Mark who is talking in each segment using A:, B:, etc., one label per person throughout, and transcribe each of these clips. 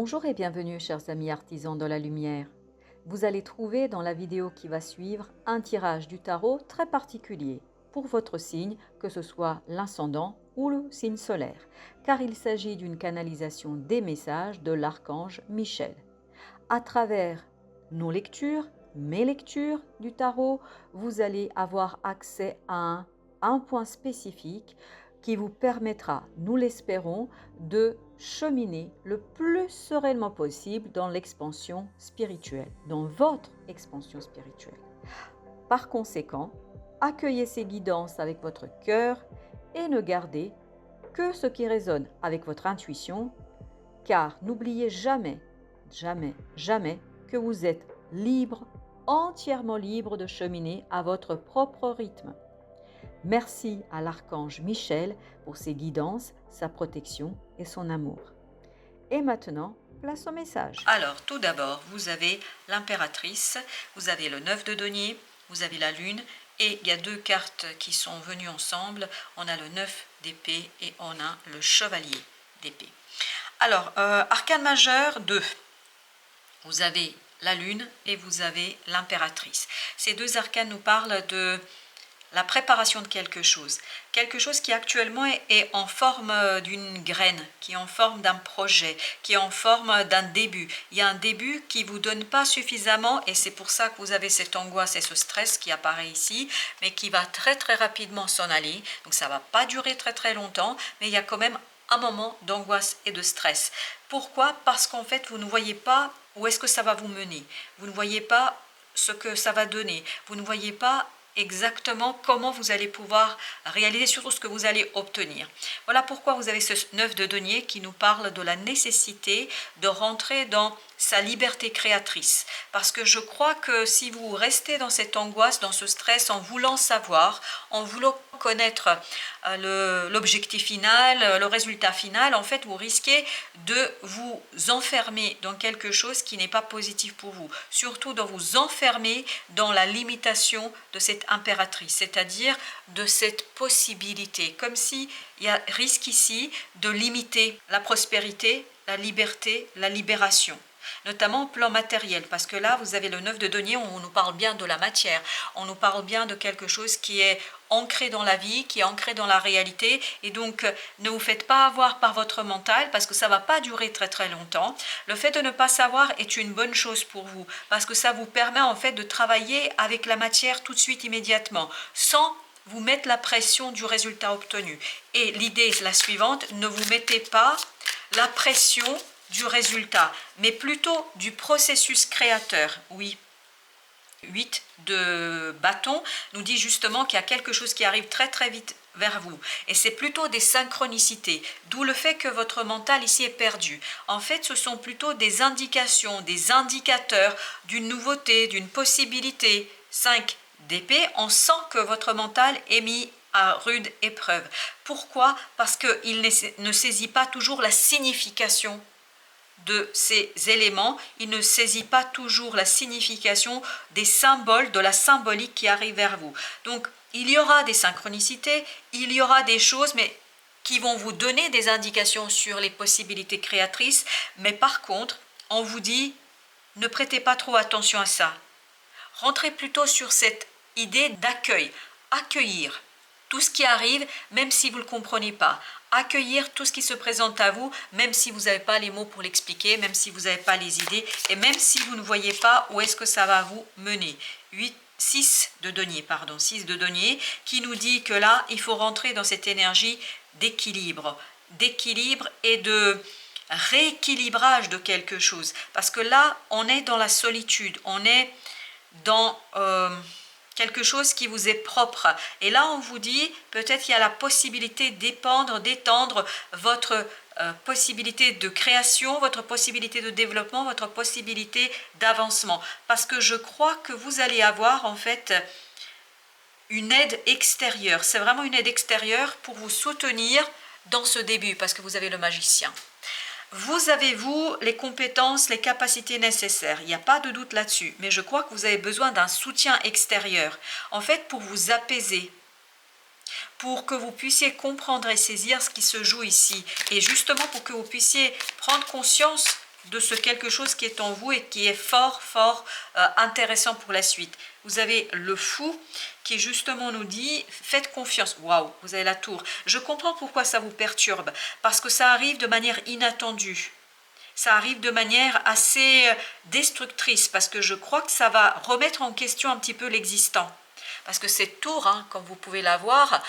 A: Bonjour et bienvenue chers amis artisans de la lumière. Vous allez trouver dans la vidéo qui va suivre un tirage du tarot très particulier pour votre signe, que ce soit l'ascendant ou le signe solaire, car il s'agit d'une canalisation des messages de l'archange Michel. À travers nos lectures, mes lectures du tarot, vous allez avoir accès à un point spécifique qui vous permettra, nous l'espérons, de cheminer le plus sereinement possible dans l'expansion spirituelle, dans votre expansion spirituelle. Par conséquent, accueillez ces guidances avec votre cœur et ne gardez que ce qui résonne avec votre intuition, car n'oubliez jamais, jamais, jamais que vous êtes libre, entièrement libre de cheminer à votre propre rythme. Merci à l'archange Michel pour ses guidances, sa protection et son amour. Et maintenant, place au message.
B: Alors, tout d'abord, vous avez l'impératrice, vous avez le 9 de denier, vous avez la lune, et il y a deux cartes qui sont venues ensemble. On a le 9 d'épée et on a le chevalier d'épée. Alors, arcane majeur 2. Vous avez la lune et vous avez l'impératrice. Ces deux arcanes nous parlent de la préparation de quelque chose qui actuellement est en forme d'une graine, qui est en forme d'un projet, qui est en forme d'un début. Il y a un début qui ne vous donne pas suffisamment et c'est pour ça que vous avez cette angoisse et ce stress qui apparaît ici, mais qui va très très rapidement s'en aller. Donc ça ne va pas durer très très longtemps, mais il y a quand même un moment d'angoisse et de stress. Pourquoi? Parce qu'en fait, vous ne voyez pas où est-ce que ça va vous mener. Vous ne voyez pas ce que ça va donner. Vous ne voyez pas exactement comment vous allez pouvoir réaliser, surtout ce que vous allez obtenir. Voilà pourquoi vous avez ce 9 de denier qui nous parle de la nécessité de rentrer dans sa liberté créatrice. Parce que je crois que si vous restez dans cette angoisse, dans ce stress, en voulant savoir, en voulant connaître l'objectif final, le résultat final, en fait, vous risquez de vous enfermer dans quelque chose qui n'est pas positif pour vous. Surtout de vous enfermer dans la limitation de cette impératrice, c'est-à-dire de cette possibilité, comme s'il y a risque ici de limiter la prospérité, la liberté, la libération, notamment au plan matériel, parce que là, vous avez le 9 de denier, on nous parle bien de la matière, on nous parle bien de quelque chose qui est ancré dans la vie, qui est ancré dans la réalité, et donc ne vous faites pas avoir par votre mental, parce que ça ne va pas durer très très longtemps. Le fait de ne pas savoir est une bonne chose pour vous, parce que ça vous permet en fait de travailler avec la matière tout de suite, immédiatement, sans vous mettre la pression du résultat obtenu. Et l'idée est la suivante, ne vous mettez pas la pression du résultat, mais plutôt du processus créateur. Oui, 8 de bâton nous dit justement qu'il y a quelque chose qui arrive très très vite vers vous, et c'est plutôt des synchronicités, d'où le fait que votre mental ici est perdu. En fait, ce sont plutôt des indications, des indicateurs d'une nouveauté, d'une possibilité. 5 d'épée, on sent que votre mental est mis à rude épreuve. Pourquoi? Parce qu'il ne saisit pas toujours la signification de ces éléments, il ne saisit pas toujours la signification des symboles, de la symbolique qui arrive vers vous. Donc, il y aura des synchronicités, il y aura des choses, mais qui vont vous donner des indications sur les possibilités créatrices, mais par contre, on vous dit, ne prêtez pas trop attention à ça. Rentrez plutôt sur cette idée d'accueil, accueillir tout ce qui arrive, même si vous ne le comprenez pas. Accueillir tout ce qui se présente à vous, même si vous n'avez pas les mots pour l'expliquer, même si vous n'avez pas les idées, et même si vous ne voyez pas où est-ce que ça va vous mener. 6 de denier, qui nous dit que là, il faut rentrer dans cette énergie d'équilibre et de rééquilibrage de quelque chose. Parce que là, on est dans la solitude, on est dans quelque chose qui vous est propre. Et là, on vous dit, peut-être qu'il y a la possibilité d'étendre votre possibilité de création, votre possibilité de développement, votre possibilité d'avancement. Parce que je crois que vous allez avoir en fait une aide extérieure. C'est vraiment une aide extérieure pour vous soutenir dans ce début, parce que vous avez le magicien. Vous avez, vous, les compétences, les capacités nécessaires. Il n'y a pas de doute là-dessus. Mais je crois que vous avez besoin d'un soutien extérieur. En fait, pour vous apaiser, pour que vous puissiez comprendre et saisir ce qui se joue ici. Et justement, pour que vous puissiez prendre conscience de ce quelque chose qui est en vous et qui est fort, fort intéressant pour la suite. Vous avez le fou qui justement nous dit, faites confiance. Waouh, vous avez la tour. Je comprends pourquoi ça vous perturbe, parce que ça arrive de manière inattendue. Ça arrive de manière assez destructrice, parce que je crois que ça va remettre en question un petit peu l'existant. Parce que cette tour, hein, comme vous pouvez la voir,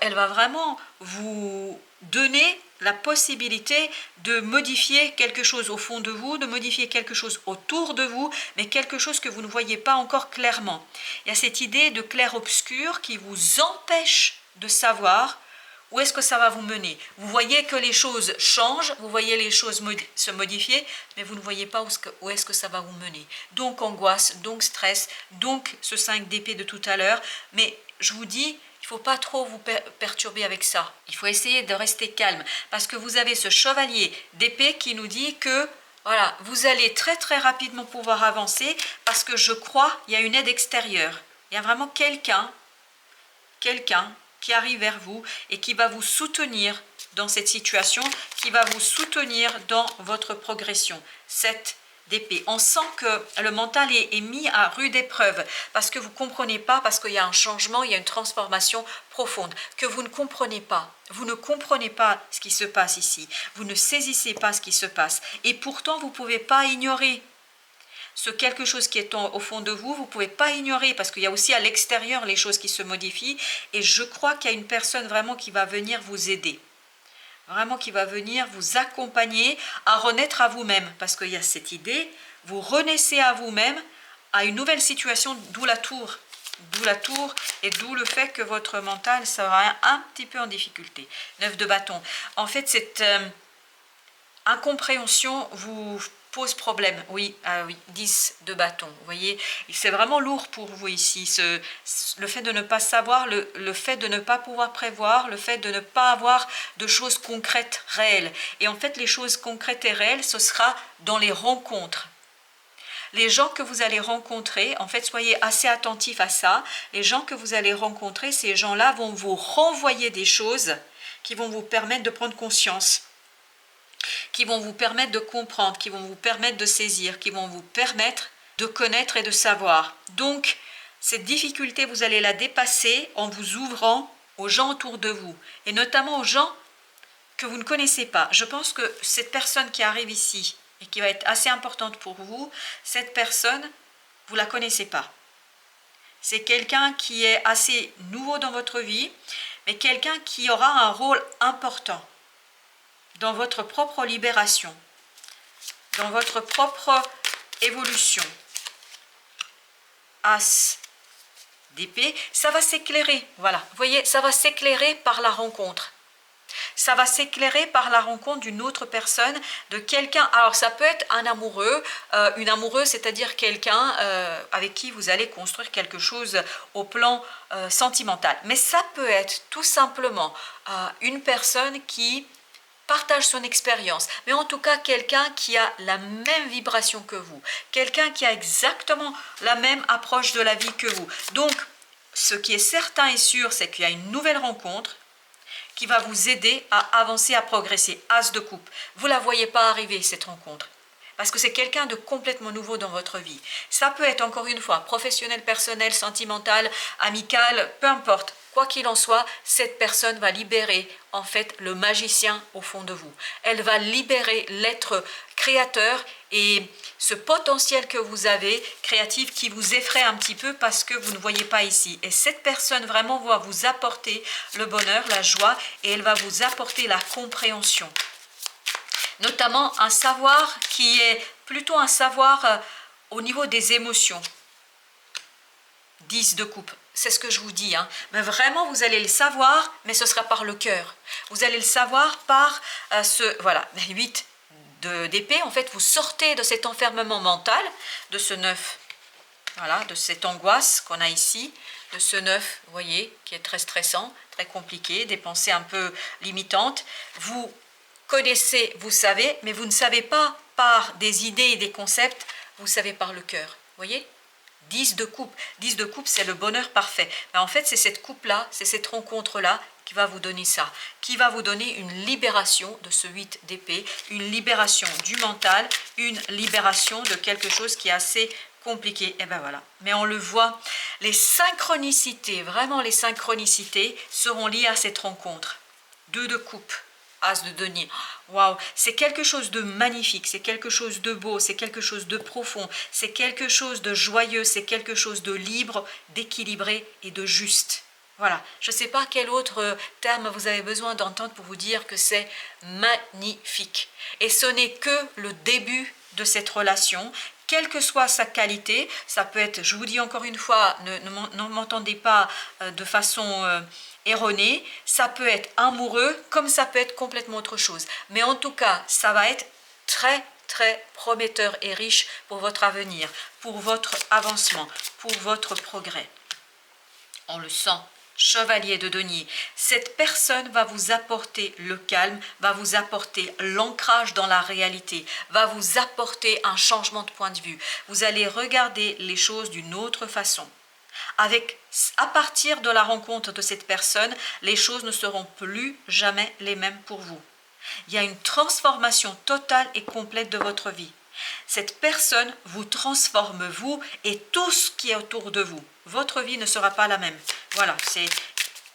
B: elle va vraiment vous donner la possibilité de modifier quelque chose au fond de vous, de modifier quelque chose autour de vous, mais quelque chose que vous ne voyez pas encore clairement. Il y a cette idée de clair-obscur qui vous empêche de savoir où est-ce que ça va vous mener. Vous voyez que les choses changent, vous voyez les choses se modifier, mais vous ne voyez pas où est-ce que ça va vous mener. Donc angoisse, donc stress, donc ce 5 d'épée de tout à l'heure. Mais je vous dis, il ne faut pas trop vous perturber avec ça. Il faut essayer de rester calme, parce que vous avez ce chevalier d'épée qui nous dit que voilà, vous allez très très rapidement pouvoir avancer, parce que je crois qu'il y a une aide extérieure. Il y a vraiment quelqu'un qui arrive vers vous et qui va vous soutenir dans cette situation, qui va vous soutenir dans votre progression. 7 d'épée. On sent que le mental est mis à rude épreuve parce que vous ne comprenez pas, parce qu'il y a un changement, il y a une transformation profonde que vous ne comprenez pas. Vous ne comprenez pas ce qui se passe ici. Vous ne saisissez pas ce qui se passe. Et pourtant, vous ne pouvez pas ignorer ce quelque chose qui est au fond de vous, vous ne pouvez pas ignorer, parce qu'il y a aussi à l'extérieur les choses qui se modifient, et je crois qu'il y a une personne vraiment qui va venir vous aider, vraiment qui va venir vous accompagner à renaître à vous-même, parce qu'il y a cette idée, vous renaissez à vous-même, à une nouvelle situation, d'où la tour, et d'où le fait que votre mental sera un petit peu en difficulté. 9 de bâton. En fait, cette incompréhension vous pose problème. Oui, oui, 10 de bâton. Vous voyez, c'est vraiment lourd pour vous ici. Le fait de ne pas savoir, le fait de ne pas pouvoir prévoir, le fait de ne pas avoir de choses concrètes, réelles. Et en fait, les choses concrètes et réelles, ce sera dans les rencontres. Les gens que vous allez rencontrer, en fait, soyez assez attentifs à ça. Les gens que vous allez rencontrer, ces gens-là vont vous renvoyer des choses qui vont vous permettre de prendre conscience, qui vont vous permettre de comprendre, qui vont vous permettre de saisir, qui vont vous permettre de connaître et de savoir. Donc, cette difficulté, vous allez la dépasser en vous ouvrant aux gens autour de vous, et notamment aux gens que vous ne connaissez pas. Je pense que cette personne qui arrive ici, et qui va être assez importante pour vous, cette personne, vous ne la connaissez pas. C'est quelqu'un qui est assez nouveau dans votre vie, mais quelqu'un qui aura un rôle important dans votre propre libération, dans votre propre évolution. As d'épée, ça va s'éclairer, voilà, vous voyez, ça va s'éclairer par la rencontre. Ça va s'éclairer par la rencontre d'une autre personne, de quelqu'un. Alors ça peut être un amoureux, une amoureuse, c'est-à-dire quelqu'un avec qui vous allez construire quelque chose au plan sentimental. Mais ça peut être tout simplement une personne qui partage son expérience, mais en tout cas quelqu'un qui a la même vibration que vous, quelqu'un qui a exactement la même approche de la vie que vous. Donc, ce qui est certain et sûr, c'est qu'il y a une nouvelle rencontre qui va vous aider à avancer, à progresser. As de coupe. Vous ne la voyez pas arriver, cette rencontre, parce que c'est quelqu'un de complètement nouveau dans votre vie. Ça peut être, encore une fois, professionnel, personnel, sentimental, amical, peu importe. Quoi qu'il en soit, cette personne va libérer en fait le magicien au fond de vous. Elle va libérer l'être créateur et ce potentiel que vous avez créatif qui vous effraie un petit peu parce que vous ne voyez pas ici. Et cette personne vraiment va vous apporter le bonheur, la joie, et elle va vous apporter la compréhension. Notamment un savoir qui est plutôt un savoir au niveau des émotions. 10 de coupe, c'est ce que je vous dis, hein. Mais vraiment vous allez le savoir, mais ce sera par le cœur. Vous allez le savoir par voilà, 8 d'épée. En fait, vous sortez de cet enfermement mental, de ce 9, voilà, de cette angoisse qu'on a ici, de ce 9, vous voyez, qui est très stressant, très compliqué, des pensées un peu limitantes. Vous connaissez, vous savez, mais vous ne savez pas par des idées et des concepts, vous savez par le cœur, vous voyez. 10 de coupe. 10 de coupe, c'est le bonheur parfait. Mais en fait, c'est cette coupe-là, c'est cette rencontre-là qui va vous donner ça, qui va vous donner une libération de ce 8 d'épée, une libération du mental, une libération de quelque chose qui est assez compliqué. Et ben voilà, mais on le voit, les synchronicités, vraiment les synchronicités seront liées à cette rencontre. 2 de coupe, As de denier. Waouh, c'est quelque chose de magnifique, c'est quelque chose de beau, c'est quelque chose de profond, c'est quelque chose de joyeux, c'est quelque chose de libre, d'équilibré et de juste. Voilà, je ne sais pas quel autre terme vous avez besoin d'entendre pour vous dire que c'est magnifique. Et ce n'est que le début de cette relation, quelle que soit sa qualité. Ça peut être, je vous dis encore une fois, ne m'entendez pas de façon erronée, ça peut être amoureux comme ça peut être complètement autre chose. Mais en tout cas, ça va être très très prometteur et riche pour votre avenir, pour votre avancement, pour votre progrès. On le sent. Chevalier de denier, cette personne va vous apporter le calme, va vous apporter l'ancrage dans la réalité, va vous apporter un changement de point de vue. Vous allez regarder les choses d'une autre façon. À partir de la rencontre de cette personne, les choses ne seront plus jamais les mêmes pour vous. Il y a une transformation totale et complète de votre vie. Cette personne vous transforme, vous et tout ce qui est autour de vous. Votre vie ne sera pas la même. Voilà, c'est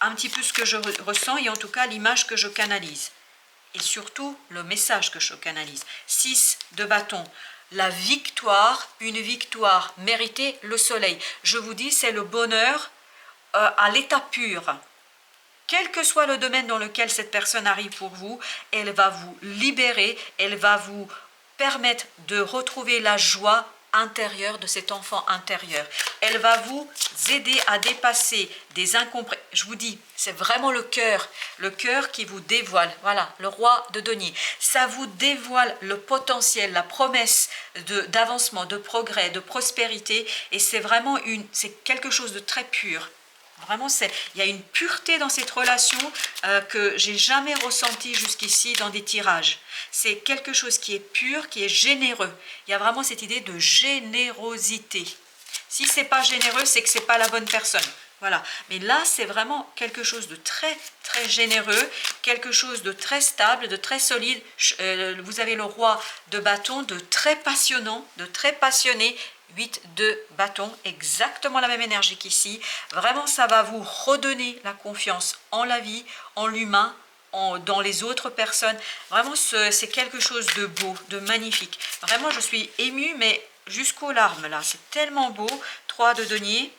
B: un petit peu ce que je ressens et en tout cas l'image que je canalise. Et surtout le message que je canalise. 6 de bâton. La victoire, une victoire méritée, le soleil. Je vous dis, c'est le bonheur à l'état pur. Quel que soit le domaine dans lequel cette personne arrive pour vous, elle va vous libérer, elle va vous permettre de retrouver la joie intérieure de cet enfant intérieur. Elle va vous aider à dépasser des incompréhensions. Je vous dis, c'est vraiment le cœur qui vous dévoile. Voilà, le roi de denier. Ça vous dévoile le potentiel, la promesse d'avancement, de progrès, de prospérité. Et c'est vraiment c'est quelque chose de très pur. Vraiment, il y a une pureté dans cette relation que j'ai jamais ressentie jusqu'ici dans des tirages. C'est quelque chose qui est pur, qui est généreux. Il y a vraiment cette idée de générosité. Si c'est pas généreux, c'est que c'est pas la bonne personne. Voilà. Mais là, c'est vraiment quelque chose de très, très généreux, quelque chose de très stable, de très solide. Vous avez le roi de bâton, de très passionnant, de très passionné. 8 de bâton, exactement la même énergie qu'ici. Vraiment, ça va vous redonner la confiance en la vie, en l'humain, dans les autres personnes. Vraiment, c'est quelque chose de beau, de magnifique. Vraiment, je suis émue, mais jusqu'aux larmes, là. C'est tellement beau. 3 de denier.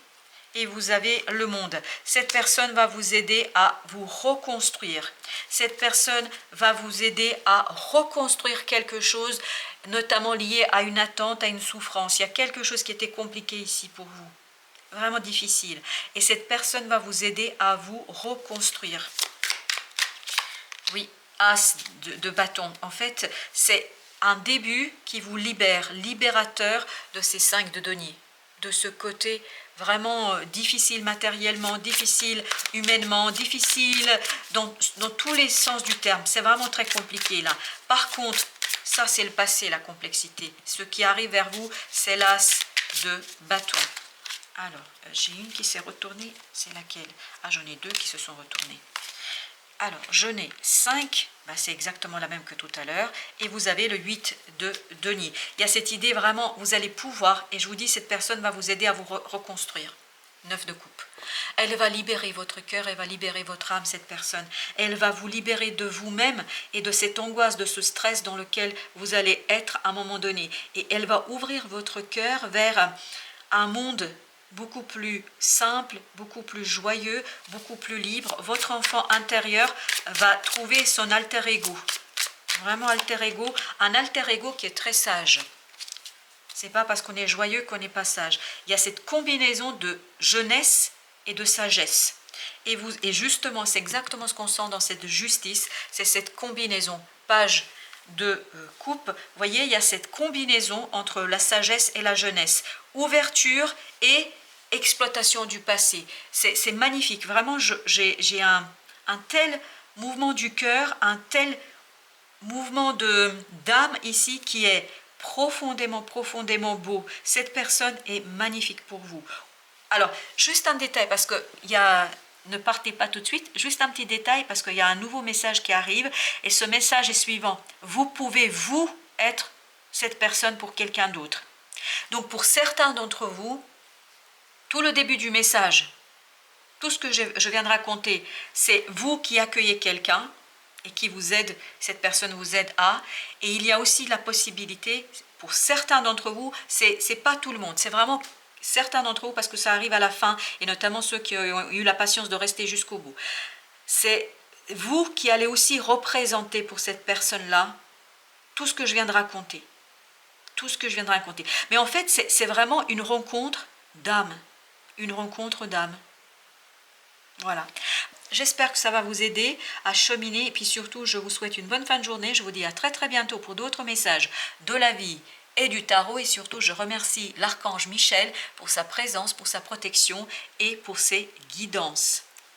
B: Et vous avez le monde. Cette personne va vous aider à vous reconstruire. Cette personne va vous aider à reconstruire quelque chose, notamment lié à une attente, à une souffrance. Il y a quelque chose qui était compliqué ici pour vous. Vraiment difficile. Et cette personne va vous aider à vous reconstruire. Oui, As de bâton. En fait, c'est un début qui vous libère, libérateur de ces 5 de denier. De ce côté vraiment difficile matériellement, difficile humainement, difficile dans tous les sens du terme. C'est vraiment très compliqué là. Par contre, ça c'est le passé, la complexité. Ce qui arrive vers vous, c'est l'as de bâton. Alors, j'ai une qui s'est retournée, c'est laquelle? Ah, j'en ai 2 qui se sont retournées. Alors, je n'ai 5, c'est exactement la même que tout à l'heure, et vous avez le 8 de denier. Il y a cette idée vraiment, vous allez pouvoir, et je vous dis, cette personne va vous aider à vous reconstruire. 9 de coupe. Elle va libérer votre cœur, elle va libérer votre âme, cette personne. Elle va vous libérer de vous-même et de cette angoisse, de ce stress dans lequel vous allez être à un moment donné. Et elle va ouvrir votre cœur vers un monde beaucoup plus simple, beaucoup plus joyeux, beaucoup plus libre. Votre enfant intérieur va trouver son alter ego. Vraiment alter ego, un alter ego qui est très sage. C'est pas parce qu'on est joyeux qu'on n'est pas sage. Il y a cette combinaison de jeunesse et de sagesse. Et justement, c'est exactement ce qu'on sent dans cette justice, c'est cette combinaison. Page de coupe, vous voyez, il y a cette combinaison entre la sagesse et la jeunesse. Ouverture et exploitation du passé. C'est magnifique. Vraiment, j'ai un tel mouvement du cœur, un tel mouvement d'âme ici qui est profondément, profondément beau. Cette personne est magnifique pour vous. Alors, juste un détail, parce qu'il y a ne partez pas tout de suite. Juste un petit détail parce qu'il y a un nouveau message qui arrive et ce message est suivant. Vous pouvez, vous, être cette personne pour quelqu'un d'autre. Donc pour certains d'entre vous, tout le début du message, tout ce que je viens de raconter, c'est vous qui accueillez quelqu'un et qui vous aide, cette personne vous aide à. Et il y a aussi la possibilité, pour certains d'entre vous, c'est pas tout le monde, c'est vraiment certains d'entre vous parce que ça arrive à la fin, et notamment ceux qui ont eu la patience de rester jusqu'au bout. C'est vous qui allez aussi représenter pour cette personne-là tout ce que je viens de raconter. Tout ce que je viens de raconter. Mais en fait, c'est vraiment une rencontre d'âme. Une rencontre d'âme. Voilà. J'espère que ça va vous aider à cheminer et puis surtout, je vous souhaite une bonne fin de journée. Je vous dis à très très bientôt pour d'autres messages de la vie et du tarot et surtout, je remercie l'archange Michel pour sa présence, pour sa protection et pour ses guidances.